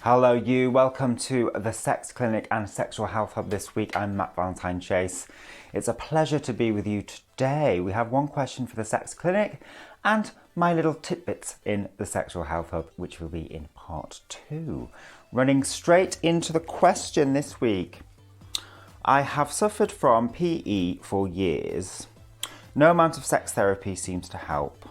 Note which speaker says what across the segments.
Speaker 1: Hello you, welcome to the Sex Clinic and Sexual Health Hub this week. I'm Matt Valentine Chase. It's a pleasure to be with you today. We have one question for the Sex Clinic and my little tidbits in the Sexual Health Hub, which will be in part 2. Running straight into the question this week. I have suffered from PE for years. No amount of sex therapy seems to help.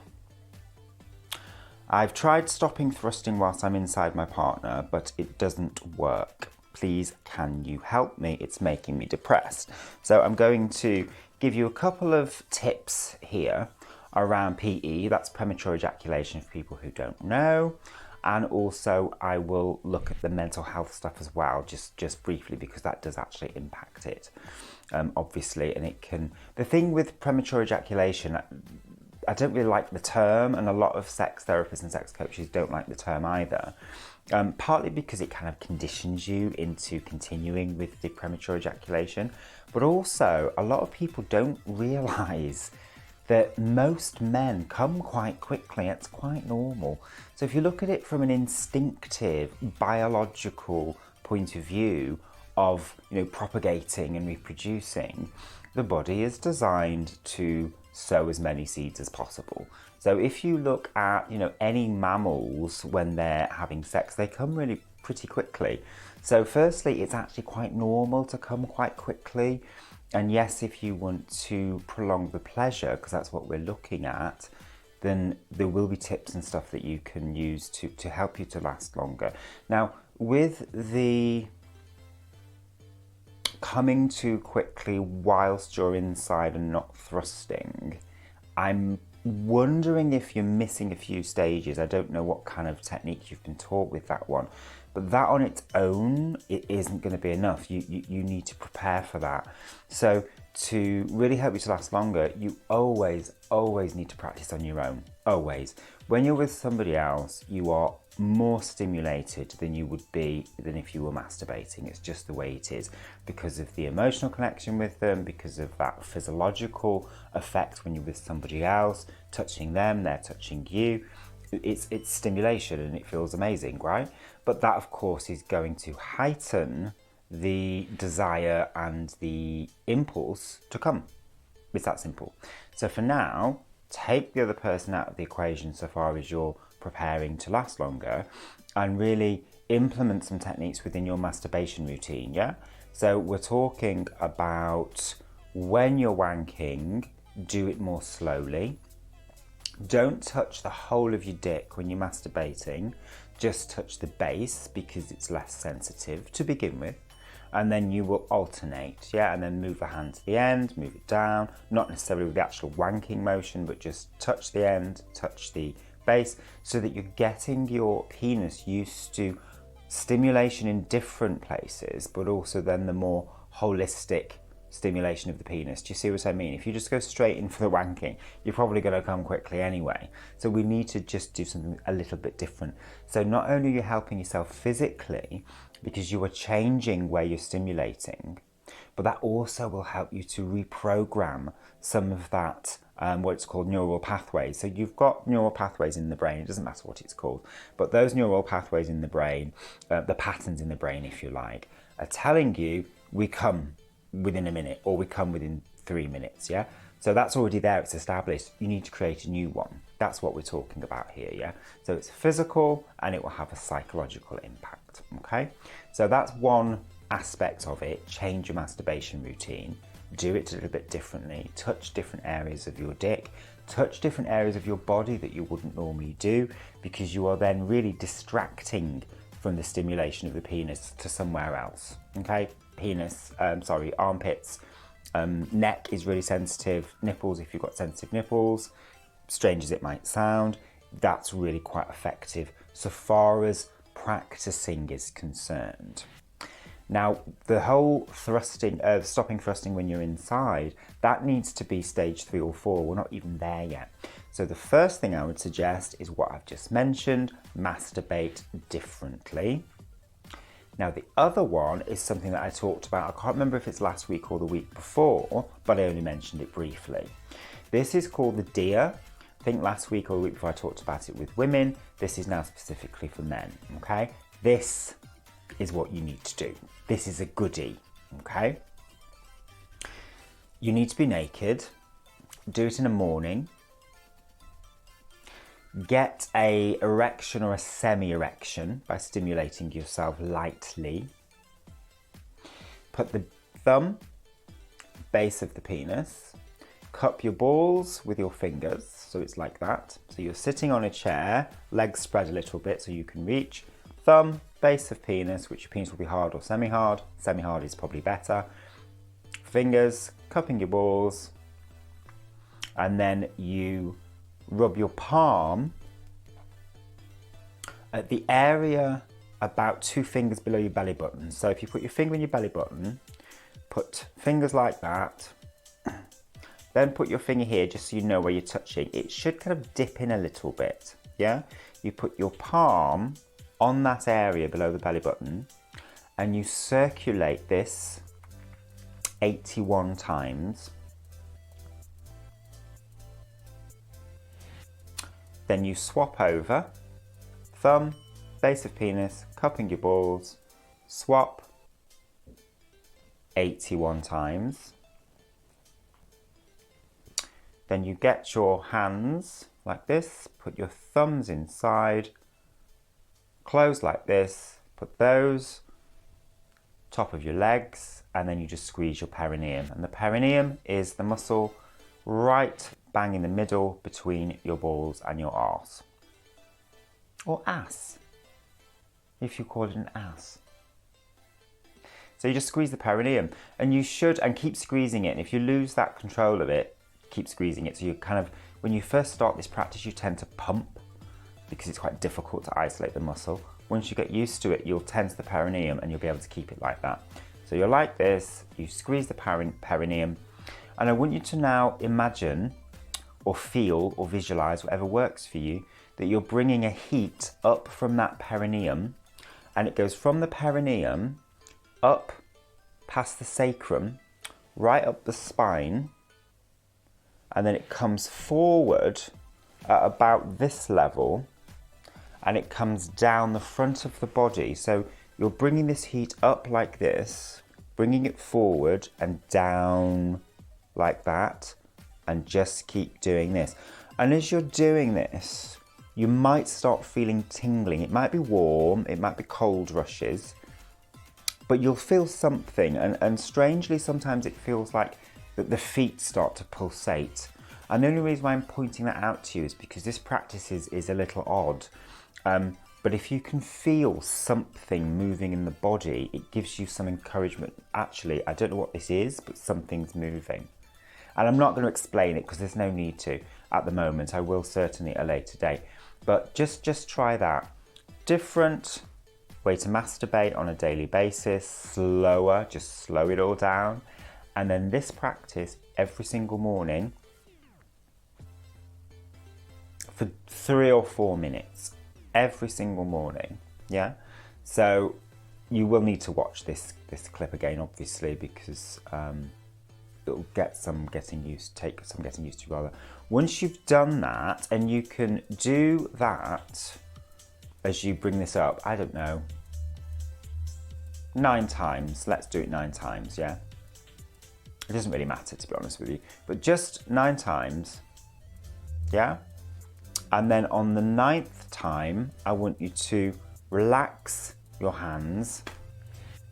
Speaker 1: I've tried stopping thrusting whilst I'm inside my partner, but it doesn't work. Please, can you help me? It's making me depressed. So I'm going to give you a couple of tips here around PE. That's premature ejaculation for people who don't know. And also I will look at the mental health stuff as well, just briefly, because that does actually impact it, obviously. And it can, the thing with premature ejaculation, I don't really like the term, and a lot of sex therapists and sex coaches don't like the term either. Partly because it kind of conditions you into continuing with the premature ejaculation, but also a lot of people don't realise that most men come quite quickly. It's quite normal. So if you look at it from an instinctive, biological point of view of, propagating and reproducing, the body is designed to sow as many seeds as possible. So if you look at, any mammals when they're having sex, they come really pretty quickly. So firstly, it's actually quite normal to come quite quickly. And yes, if you want to prolong the pleasure, because that's what we're looking at, then there will be tips and stuff that you can use to help you to last longer. Now, with the coming too quickly whilst you're inside and not thrusting, I'm wondering if you're missing a few stages. I don't know what kind of technique you've been taught with that one, but that on its own, it isn't going to be enough. You need to prepare for that. So to really help you to last longer, you always need to practice on your own. Always. When you're with somebody else, you are more stimulated than you would be than if you were masturbating. It's just the way it is, because of the emotional connection with them, because of that physiological effect when you're with somebody else, touching them, they're touching you. It's stimulation and it feels amazing, right? But that, of course, is going to heighten the desire and the impulse to come. It's that simple. So for now, take the other person out of the equation so far as you're preparing to last longer, and really implement some techniques within your masturbation routine, yeah? So we're talking about when you're wanking, do it more slowly. Don't touch the whole of your dick when you're masturbating. Just touch the base because it's less sensitive to begin with. And then you will alternate, yeah? And then move the hand to the end, move it down. Not necessarily with the actual wanking motion, but just touch the end, touch the base, so that you're getting your penis used to stimulation in different places, but also then the more holistic stimulation of the penis. Do you see what I mean? If you just go straight in for the wanking, you're probably going to come quickly anyway. So we need to just do something a little bit different. So not only are you helping yourself physically, because you are changing where you're stimulating, but that also will help you to reprogram some of that, what's called neural pathways. So you've got neural pathways in the brain, it doesn't matter what it's called, but those neural pathways in the brain, the patterns in the brain, if you like, are telling you we come within a minute or we come within 3 minutes, yeah? So that's already there, it's established. You need to create a new one. That's what we're talking about here, yeah? So it's physical and it will have a psychological impact, okay? So that's one aspect of it. Change your masturbation routine. Do it a little bit differently. Touch different areas of your dick. Touch different areas of your body that you wouldn't normally do, because you are then really distracting from the stimulation of the penis to somewhere else, okay? Armpits, neck is really sensitive, nipples if you've got sensitive nipples, strange as it might sound, that's really quite effective so far as practicing is concerned. Now, the whole thrusting, stopping thrusting when you're inside, that needs to be stage 3 or 4. We're not even there yet. So the first thing I would suggest is what I've just mentioned, masturbate differently. Now, the other one is something that I talked about, I can't remember if it's last week or the week before, but I only mentioned it briefly. This is called the deer. I think last week or the week before I talked about it with women. This is now specifically for men, okay? This is what you need to do. This is a goodie, okay? You need to be naked. Do it in the morning. Get a erection or a semi-erection by stimulating yourself lightly. Put the thumb, base of the penis, cup your balls with your fingers, so it's like that. So you're sitting on a chair, legs spread a little bit so you can reach. Thumb, base of penis, which your penis will be hard or semi-hard. Semi-hard is probably better. Fingers, cupping your balls, and then you rub your palm at the area about 2 fingers below your belly button. So if you put your finger in your belly button, put fingers like that, then put your finger here just so you know where you're touching. It should kind of dip in a little bit, yeah? You put your palm on that area below the belly button and you circulate this 81 times. Then you swap over, thumb, base of penis, cupping your balls, swap 81 times. Then you get your hands like this, put your thumbs inside, close like this, put those top of your legs, and then you just squeeze your perineum. And the perineum is the muscle right bang in the middle between your balls and your arse. Or ass, if you call it an ass. So you just squeeze the perineum, and you should, and keep squeezing it. And if you lose that control of it, keep squeezing it. So you kind of, when you first start this practice, you tend to pump because it's quite difficult to isolate the muscle. Once you get used to it, you'll tense the perineum and you'll be able to keep it like that. So you're like this, you squeeze the perineum, and I want you to now imagine or feel or visualize, whatever works for you, that you're bringing a heat up from that perineum, and it goes from the perineum up past the sacrum, right up the spine, and then it comes forward at about this level, and it comes down the front of the body. So you're bringing this heat up like this, bringing it forward and down like that, and just keep doing this. And as you're doing this, you might start feeling tingling. It might be warm, it might be cold rushes, but you'll feel something. And strangely, sometimes it feels like that the feet start to pulsate. And the only reason why I'm pointing that out to you is because this practice is a little odd. But if you can feel something moving in the body, it gives you some encouragement. Actually, I don't know what this is, but something's moving. And I'm not going to explain it because there's no need to at the moment. I will certainly at a later date. But just try that. Different way to masturbate on a daily basis, slower, just slow it all down. And then this practice every single morning for 3 or 4 minutes, every single morning, yeah? So you will need to watch this clip again, obviously, because it'll take some getting used to rather. Once you've done that, and you can do that as you bring this up, I don't know, 9 times. Let's do it 9 times, yeah? It doesn't really matter, to be honest with you, but just 9 times, yeah? And then on the 9th time, I want you to relax your hands.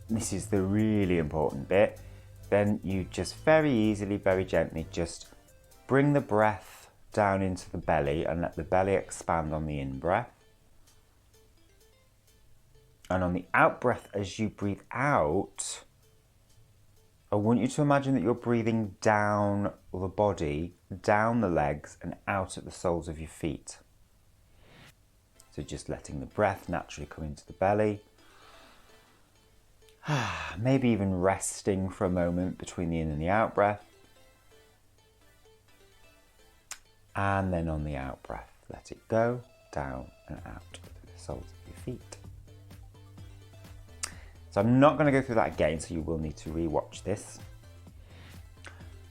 Speaker 1: This is the really important bit. Then you just very easily, very gently, just bring the breath down into the belly and let the belly expand on the in-breath. And on the out-breath, as you breathe out, I want you to imagine that you're breathing down the body, down the legs, and out at the soles of your feet. So just letting the breath naturally come into the belly. Maybe even resting for a moment between the in and the out breath. And then on the out breath, let it go down and out through the soles of your feet. So I'm not going to go through that again, so you will need to re-watch this.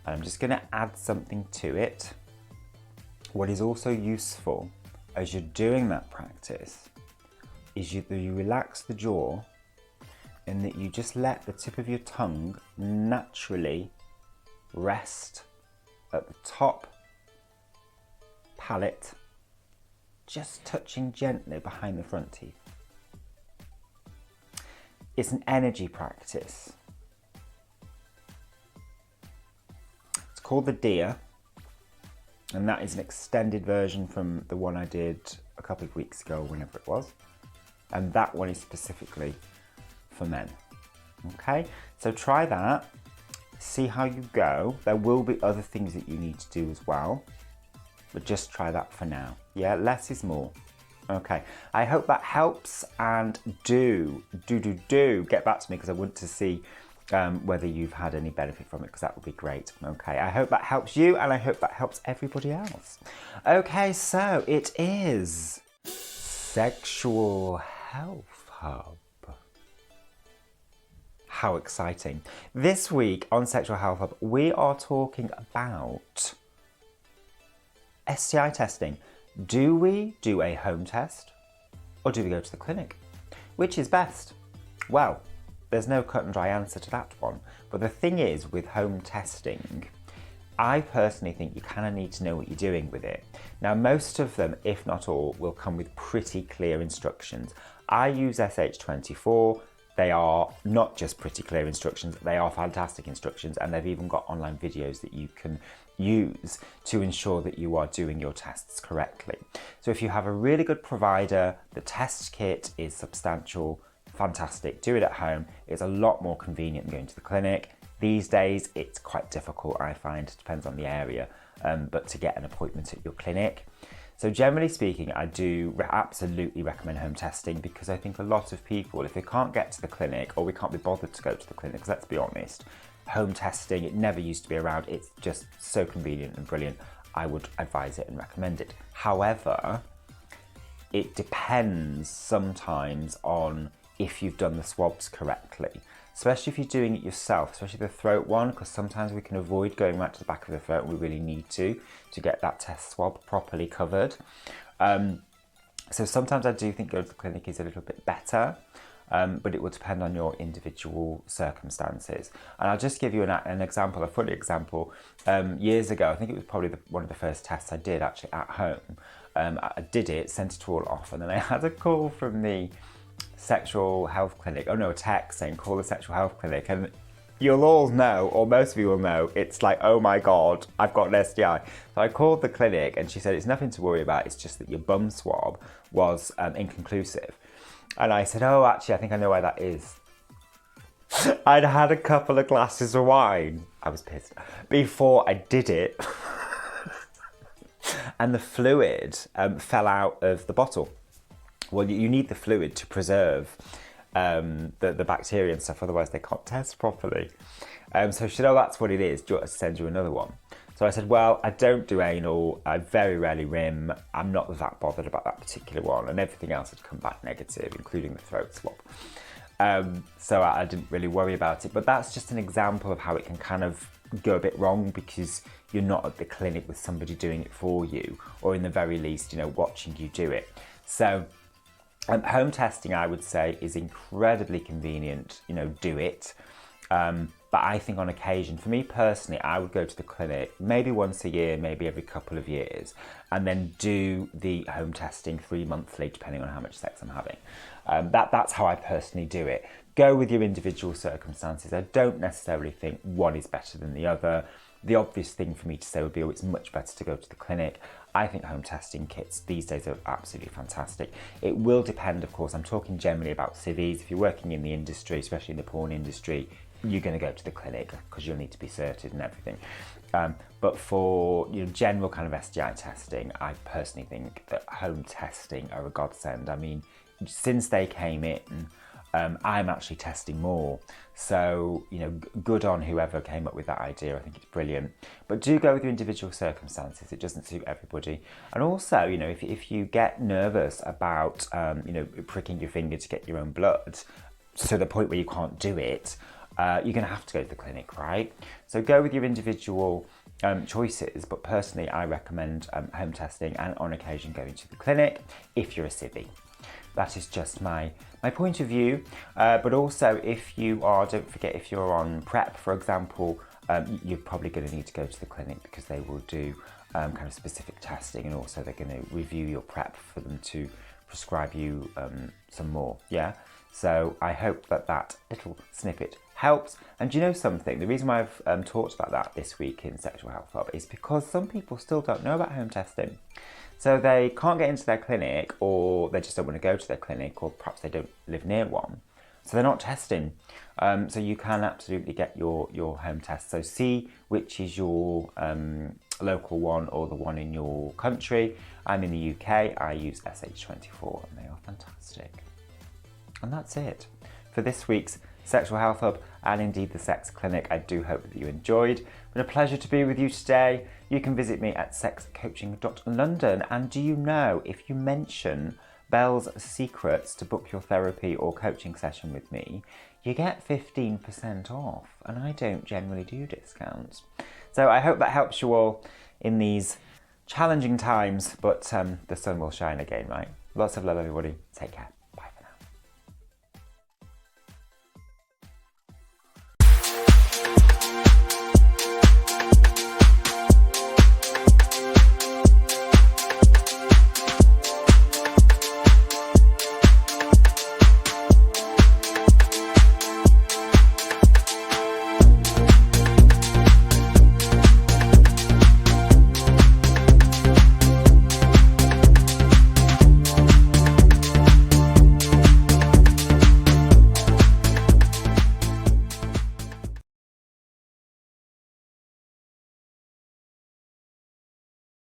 Speaker 1: And I'm just going to add something to it. What is also useful as you're doing that practice, is you relax the jaw and that you just let the tip of your tongue naturally rest at the top palate, just touching gently behind the front teeth. It's an energy practice. It's called the deer, and that is an extended version from the one I did a couple of weeks ago, whenever it was. And that one is specifically for men. Okay, so try that, see how you go. There will be other things that you need to do as well, but just try that for now. Yeah, less is more. Okay, I hope that helps, and do get back to me because I want to see whether you've had any benefit from it, because that would be great. Okay, I hope that helps you, and I hope that helps everybody else. Okay, so it is Sexual Health Hub. How exciting. This week on Sexual Health Hub, we are talking about STI testing. Do we do a home test or do we go to the clinic? Which is best? Well, there's no cut and dry answer to that one. But the thing is, with home testing, I personally think you kind of need to know what you're doing with it. Now, most of them, if not all, will come with pretty clear instructions. I use SH24. They are not just pretty clear instructions, they are fantastic instructions, and they've even got online videos that you can use to ensure that you are doing your tests correctly. So if you have a really good provider, the test kit is substantial, fantastic, do it at home. It's a lot more convenient than going to the clinic. These days, it's quite difficult, I find, it depends on the area, but to get an appointment at your clinic. So generally speaking, I do absolutely recommend home testing, because I think a lot of people, if they can't get to the clinic or we can't be bothered to go to the clinic, because let's be honest, home testing, it never used to be around. It's just so convenient and brilliant. I would advise it and recommend it. However, it depends sometimes on if you've done the swabs correctly, especially if you're doing it yourself, especially the throat one, because sometimes we can avoid going right to the back of the throat. We really need to get that test swab properly covered. So sometimes I do think going to the clinic is a little bit better, but it will depend on your individual circumstances. And I'll just give you an example, a funny example. Years ago, I think it was probably one of the first tests I did actually at home. I did it, sent it all off, and then I had a call from the sexual health clinic, a text saying call the sexual health clinic, and you'll all know, or most of you will know, it's like, oh my God, I've got an STI. So I called the clinic and she said, it's nothing to worry about, it's just that your bum swab was inconclusive. And I said, oh, actually, I think I know why that is. I'd had a couple of glasses of wine, I was pissed, before I did it. And the fluid fell out of the bottle. Well, you need the fluid to preserve the bacteria and stuff, otherwise they can't test properly. So she said, oh, that's what it is. Do you want us to send you another one? So I said, well, I don't do anal. I very rarely rim. I'm not that bothered about that particular one. And everything else had come back negative, including the throat swab. So I didn't really worry about it. But that's just an example of how it can kind of go a bit wrong, because you're not at the clinic with somebody doing it for you, or in the very least, watching you do it. So home testing, I would say, is incredibly convenient. Do it. But I think on occasion, for me personally, I would go to the clinic maybe once a year, maybe every couple of years, and then do the home testing 3 monthly, depending on how much sex I'm having. That's how I personally do it. Go with your individual circumstances. I don't necessarily think one is better than the other. The obvious thing for me to say would be, oh, it's much better to go to the clinic. I think home testing kits these days are absolutely fantastic. It will depend, of course, I'm talking generally about civvies. If you're working in the industry, especially in the porn industry, you're going to go to the clinic because you'll need to be certed and everything. But for general kind of STI testing, I personally think that home testing are a godsend. I mean, since they came in, I'm actually testing more. So, good on whoever came up with that idea. I think it's brilliant. But do go with your individual circumstances. It doesn't suit everybody. And also, if you get nervous about, pricking your finger to get your own blood to the point where you can't do it, you're going to have to go to the clinic, right? So go with your individual choices. But personally, I recommend home testing and on occasion going to the clinic if you're a civvy. that is just my point of view. But also, if you are, don't forget, if you're on PrEP, for example, you're probably going to need to go to the clinic because they will do kind of specific testing, and also they're going to review your PrEP for them to prescribe you some more. Yeah. So I hope that little snippet helps. And do you know something? The reason why I've talked about that this week in Sexual Health Hub is because some people still don't know about home testing. So they can't get into their clinic, or they just don't want to go to their clinic, or perhaps they don't live near one. So they're not testing. So you can absolutely get your home test. So see which is your local one or the one in your country. I'm in the UK. I use SH24 and they are fantastic. And that's it for this week's Sexual Health Hub and indeed the Sex Clinic. I do hope that you enjoyed. It's been a pleasure to be with you today. You can visit me at sexcoaching.london. And do you know, if you mention Belle's Secrets to book your therapy or coaching session with me, you get 15% off. And I don't generally do discounts. So I hope that helps you all in these challenging times, but the sun will shine again, right? Lots of love, everybody. Take care.